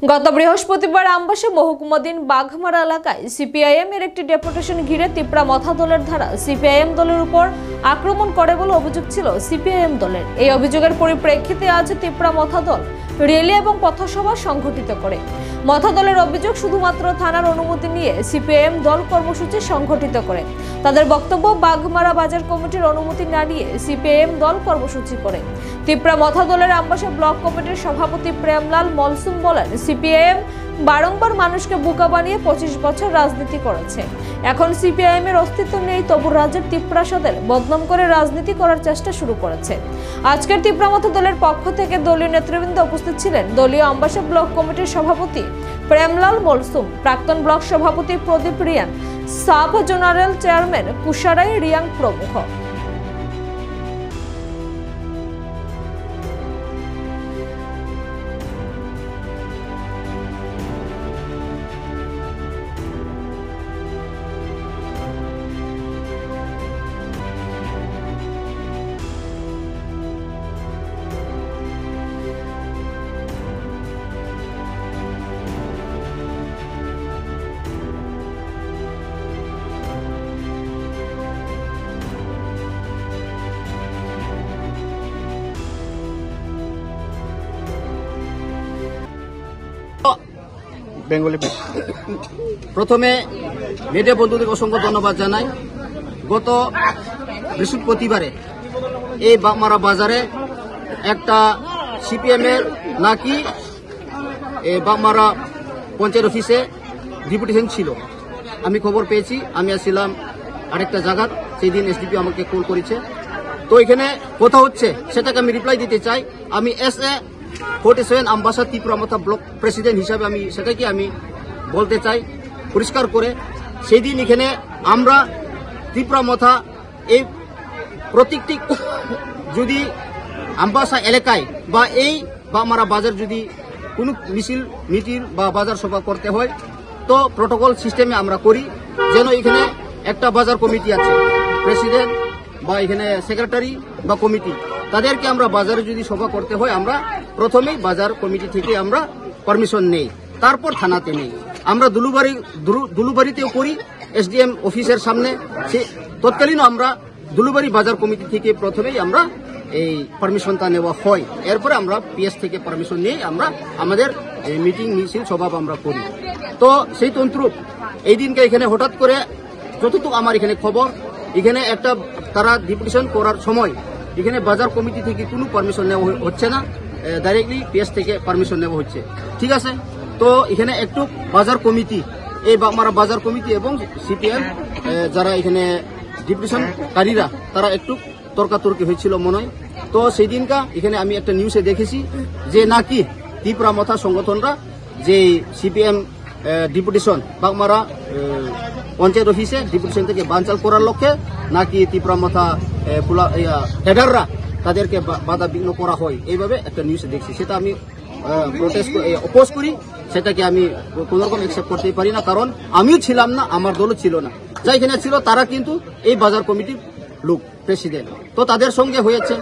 গত বৃহস্পতিবার আমবাসা মহকুমাধীন বাঘমারা এলাকায় সিপিআইএম এর একটি ডেপুটেশন ঘিরে তিপ্রা মথা দলের ধারা সিপিআইএম দলের উপর আক্রমণ করে বলে অভিযোগ ছিল সিপিআইএম দলের। এই অভিযোগের পরিপ্রেক্ষিতে আজ তিপ্রা মথা দল র্যালি এবং পথসভা সংগঠিত করে। মথা দলের অভিযোগ, শুধুমাত্র থানার অনুমতি নিয়ে সিপিআইএম দল কর্মসূচি সংগঠিত করে। তাদের বক্তব্য, বাঘমারা বাজার কমিটির অনুমতি না নিয়ে সিপিআইএম দল কর্মসূচি করে। তিপ্রা মথা দলের আমবাসা ব্লক কমিটির সভাপতি প্রেমলাল মলসুম বলেন, সিপিআইএম বারংবার মানুষকে বোকা বানিয়ে 25 বছর রাজনীতি করেছে। এখন সিপিআইএম এর অস্তিত্ব নেই, তবু রাজ্যের তিপ্রাসাদের বদনাম করে রাজনীতি করার চেষ্টা শুরু করেছে। আজকের তিপ্রা মথা দলের পক্ষ থেকে দলীয় নেতৃবৃন্দ উপস্থিত ছিলেন দলীয় আমবাসা ব্লক কমিটির সভাপতি প্রেমলাল মলসুম, প্রাক্তন ব্লক সভাপতি প্রদীপ রিয়ান, সাব জোনারেল চেয়ারম্যান কুশারাই রিয়াং প্রমুখ। বেঙ্গলি প্রথমে মিডিয়া বন্ধুদের অসংখ্য ধন্যবাদ জানাই। গত বৃহস্পতিবারে এই বাঘমারা বাজারে একটা সিপিএম এর নাকি বাঘমারা পঞ্চায়েত অফিসে ডেপুটেশন ছিল। আমি খবর পেয়েছি, আমি আসছিলাম আরেকটা জায়গার, সেই দিন এসডিপি আমাকে কল করেছে। তো এখানে কথা হচ্ছে, সেটাকে আমি রিপ্লাই দিতে চাই। আমি SA47 আমবাসা তিপ্রা মথা ব্লক প্রেসিডেন্ট হিসাবে আমি সেটাকে আমি বলতে চাই পরিষ্কার করে। সেই দিন এখানে আমরা তিপ্রা মথা এই প্রত্যেকটি যদি আমবাসা এলাকায় বা এই বাঘমারা বাজার যদি কোনো মিছিল মিটিং বা বাজার সভা করতে হয়, তো প্রোটোকল সিস্টেমে আমরা করি। যেন এখানে একটা বাজার কমিটি আছে, প্রেসিডেন্ট বা এখানে সেক্রেটারি বা কমিটি, তাদেরকে আমরা বাজারে যদি সভা করতে হয়, আমরা প্রথমেই বাজার কমিটি থেকে আমরা পারমিশন নেই, তারপর থানাতে নেই। আমরা দুলুবাড়িতেও করি, SDM অফিসের সামনে, সে তৎকালীন আমরা দুলুবাড়ি বাজার কমিটি থেকে প্রথমেই আমরা এই পারমিশনটা নেওয়া হয়। এরপরে আমরা PS থেকে পারমিশন নিয়ে আমরা আমাদের মিটিং মিছিল সভা আমরা করি। তো সেই তন্ত্র এই দিনকে এখানে হঠাৎ করে যতটুকু আমার এখানে খবর, এখানে একটা তারা ডেপুটেশন করার সময় এখানে বাজার কমিটি থেকে কোনো পারমিশন নেওয়া হচ্ছে না, ডাইরেক্টলি PS থেকে পারমিশন নেওয়া হচ্ছে। ঠিক আছে, তো এখানে একটু বাজার কমিটি, এই বাঘমারা বাজার কমিটি এবং সিপিএম যারা এখানে ডেপুটেশনকারীরা, তারা একটু তর্কাতর্কি হয়েছিল মনে হয়। তো সেই দিনকা এখানে আমি একটা নিউজে দেখেছি যে নাকি তিপ্রা মথা সংগঠনরা যে সিপিএম ডেপুটেশন বাঘমারা পঞ্চায়েত অফিসে ডেপুটেশন থেকে বানচাল করার লক্ষ্যে নাকি তিপ্রা মথা হেডাররা তাদেরকে বাধা বিঘ্ন করা হয়, এইভাবে একটা নিউজে দেখছি। সেটা আমি অপোজ করি, সেটাকে আমি কোনোরকম অ্যাকসেপ্ট করতেই পারি না। কারণ আমিও ছিলাম না, আমার দলও ছিল না, যা এখানে ছিল তারা কিন্তু এই বাজার কমিটির লোক, প্রেসিডেন্ট। তো তাদের সঙ্গে হয়েছে,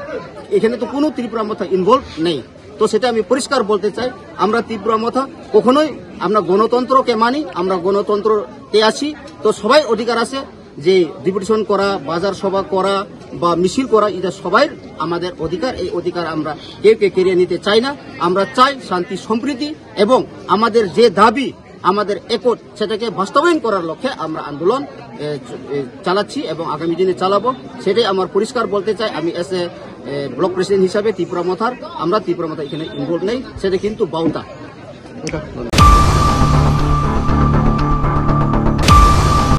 এখানে তো কোনো ত্রিপুরা মথা ইনভলভ নেই। তো সেটা আমি পরিষ্কার বলতে চাই, আমরা ত্রিপুরা মথা কখনোই আমরা গণতন্ত্রকে মানি, আমরা গণতন্ত্রতে আছি। তো সবাই অধিকার আছে যে ডেপুটেশন করা, বাজার সভা করা বা মিছিল করা, এটা সবাই আমাদের অধিকার। এই অধিকার আমরা কেউ কেড়ে নিতে চাই না। আমরা চাই শান্তি সম্প্রীতি এবং আমাদের যে দাবি, আমাদের একট, সেটাকে বাস্তবায়ন করার লক্ষ্যে আমরা আন্দোলন চালাচ্ছি এবং আগামী দিনে চালাবো। সেটাই আমার পরিষ্কার বলতে চাই। আমি ব্লক প্রেসিডেন্ট হিসাবে তিপ্রা মথার, আমরা তিপ্রা মথা এখানে ইনভলভ নেই, সেটা কিন্তু বাউতা।